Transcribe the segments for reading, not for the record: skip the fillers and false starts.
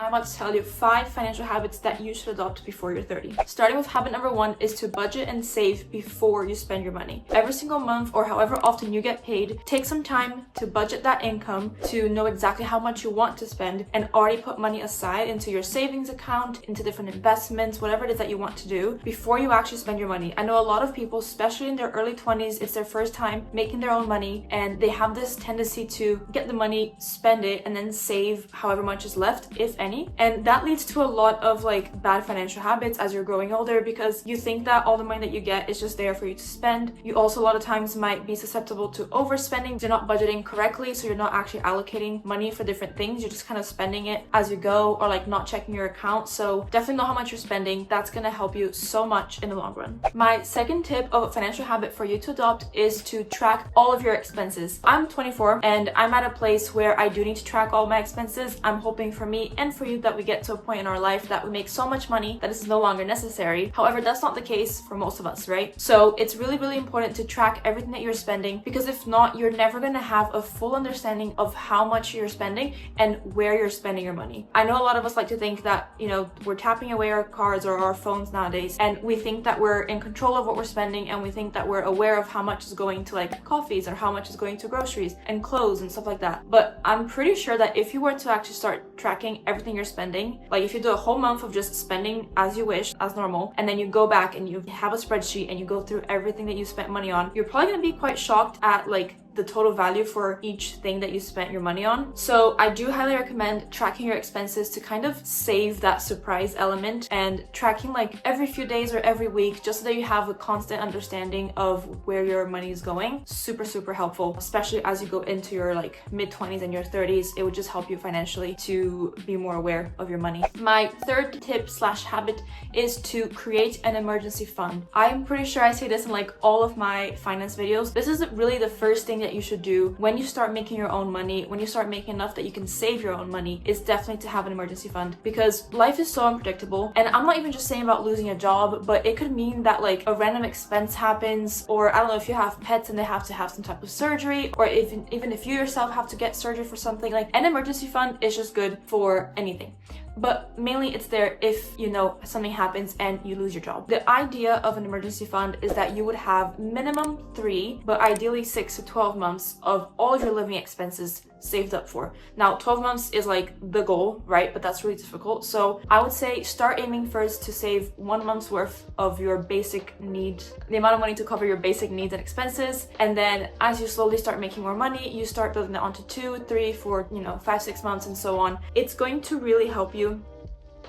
I'm about to tell you 5 financial habits that you should adopt before you're 30. Starting with habit number 1 is to budget and save before you spend your money. Every single month or however often you get paid, take some time to budget that income, to know exactly how much you want to spend, and already put money aside into your savings account, into different investments, whatever it is that you want to do before you actually spend your money. I know a lot of people, especially in their early 20s, it's their first time making their own money, and they have this tendency to get the money, spend it, and then save however much is left, if any. And that leads to a lot of like bad financial habits as you're growing older, because you think that all the money that you get is just there for you to spend. You also a lot of times might be susceptible to overspending. You're not budgeting correctly, so you're not actually allocating money for different things. You're just kind of spending it as you go, or like not checking your account. So definitely know how much you're spending. That's gonna help you so much in the long run. My second tip of a financial habit for you to adopt is to track all of your expenses. I'm 24 and I'm at a place where I do need to track all my expenses. I'm hoping for me and for you that we get to a point in our life that we make so much money that it's no longer necessary. However, that's not the case for most of us, right? So it's really, really important to track everything that you're spending, because if not, you're never going to have a full understanding of how much you're spending and where you're spending your money. I know a lot of us like to think that, you know, we're tapping away our cards or our phones nowadays, and we think that we're in control of what we're spending, and we think that we're aware of how much is going to like coffees or how much is going to groceries and clothes and stuff like that. But I'm pretty sure that if you were to actually start tracking everything you're spending, like if you do a whole month of just spending as you wish, as normal, and then you go back and you have a spreadsheet and you go through everything that you spent money on, you're probably going to be quite shocked at like the total value for each thing that you spent your money on. So I do highly recommend tracking your expenses to kind of save that surprise element, and tracking like every few days or every week, just so that you have a constant understanding of where your money is going. Super, super helpful, especially as you go into your like mid-20s and your 30s. It would just help you financially to be more aware of your money. My third tip slash habit is to create an emergency fund. I'm pretty sure I say this in like all of my finance videos. This is really the first thing that you should do when you start making your own money, when you start making enough that you can save your own money, is definitely to have an emergency fund, because life is so unpredictable. And I'm not even just saying about losing a job, but it could mean that like a random expense happens, or I don't know, if you have pets and they have to have some type of surgery, or even if you yourself have to get surgery for something, like an emergency fund is just good for anything. But mainly it's there if, you know, something happens and you lose your job. The idea of an emergency fund is that you would have minimum 3, but ideally 6 to 12 months of all of your living expenses saved up for. Now 12 months is like the goal, right? But that's really difficult. So I would say start aiming first to save 1 month's worth of your basic need, the amount of money to cover your basic needs and expenses. And then as you slowly start making more money, you start building that onto 2, 3, 4, 5, 6 months and so on. It's going to really help you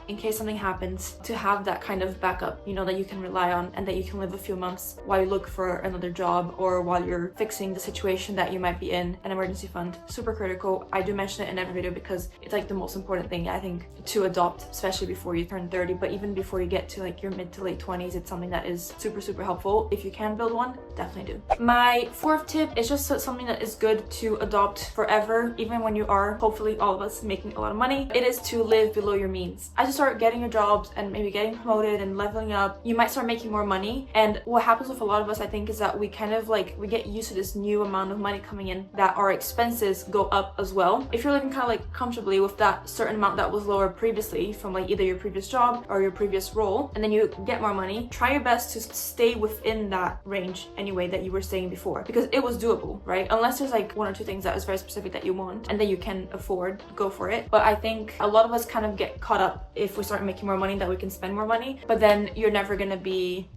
in case something happens, to have that kind of backup, that you can rely on, and that you can live a few months while you look for another job, or while you're fixing the situation that you might be in. An emergency fund, super critical. I do mention it in every video because it's like the most important thing, I think, to adopt, especially before you turn 30, but even before you get to like your mid to late 20s, it's something that is super, super helpful. If you can build one, definitely do. My fourth tip is just something that is good to adopt forever, even when you are, hopefully all of us, making a lot of money. It is to live below your means. As you start getting your jobs and maybe getting promoted and leveling up, you might start making more money. And what happens with a lot of us, I think, is that we kind of like, we get used to this new amount of money coming in, that our expenses go up as well. If you're living kind of like comfortably with that certain amount that was lower previously from like either your previous job or your previous role, and then you get more money, try your best to stay within that range anyway that you were staying before, because it was doable, right? Unless there's like 1 or 2 things that is very specific that you want and that you can afford, go for it. But I think a lot of us kind of get caught up if we start making more money that we can spend more money, but then you're never gonna be,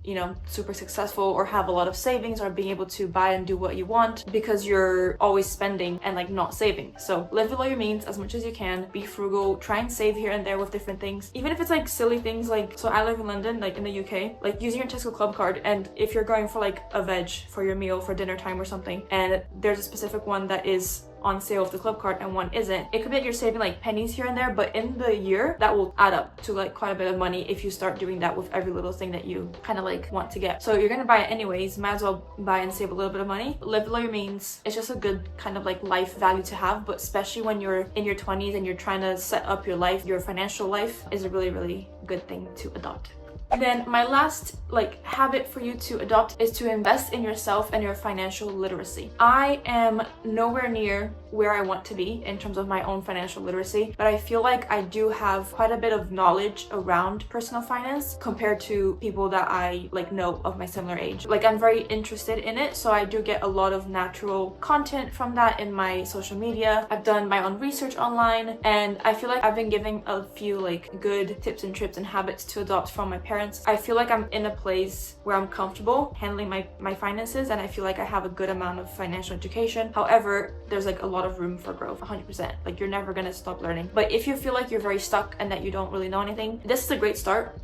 super successful or have a lot of savings or being able to buy and do what you want, because you're always spending and like not saving. So live below your means as much as you can, be frugal, try and save here and there with different things, even if it's like silly things. Like, so I live in London, like in the UK, like using your Tesco club card, and if you're going for like a veg for your meal for dinner time or something, and there's a specific one that is on sale with the club card and one isn't, it could be that you're saving like pennies here and there, but in the year that will add up to like quite a bit of money if you start doing that with every little thing that you kind of like want to get. So you're gonna buy it anyways, might as well buy and save a little bit of money. Live below your means. It's just a good kind of like life value to have, but especially when you're in your 20s and you're trying to set up your life, your financial life is a really, really good thing to adopt. And then my last habit for you to adopt is to invest in yourself and your financial literacy. I am nowhere near where I want to be in terms of my own financial literacy, but I feel like I do have quite a bit of knowledge around personal finance compared to people that I like know of my similar age. Like, I'm very interested in it, so I do get a lot of natural content from that in my social media. I've done my own research online, and I feel like I've been giving a few like good tips and tricks and habits to adopt from my parents. I feel like I'm in a place where I'm comfortable handling my finances, and I feel like I have a good amount of financial education. However, there's like a lot of room for growth, 100%. Like, you're never gonna stop learning. But if you feel like you're very stuck and that you don't really know anything, this is a great start.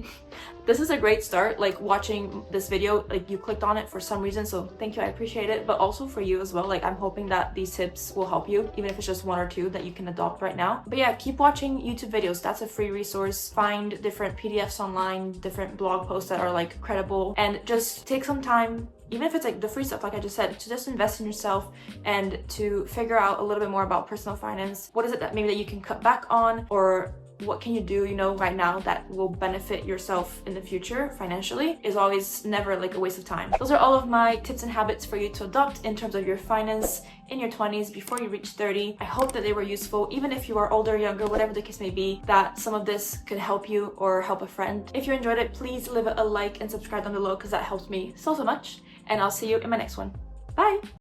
This is a great start, like watching this video, like you clicked on it for some reason, so thank you, I appreciate it. But also for you as well, like I'm hoping that these tips will help you, even if it's just one or two that you can adopt right now. But yeah, keep watching YouTube videos. That's a free resource. Find different PDFs online, different blog posts that are like credible, and just take some time, even if it's like the free stuff, like I just said, to just invest in yourself and to figure out a little bit more about personal finance. What is it that maybe that you can cut back on, or what can you do, you know, right now that will benefit yourself in the future financially, is always never like a waste of time. Those are all of my tips and habits for you to adopt in terms of your finance in your 20s before you reach 30. I hope that they were useful, even if you are older, younger, whatever the case may be, that some of this could help you or help a friend. If you enjoyed it, please leave it a like and subscribe down below, because that helps me so much. And I'll see you in my next one. Bye!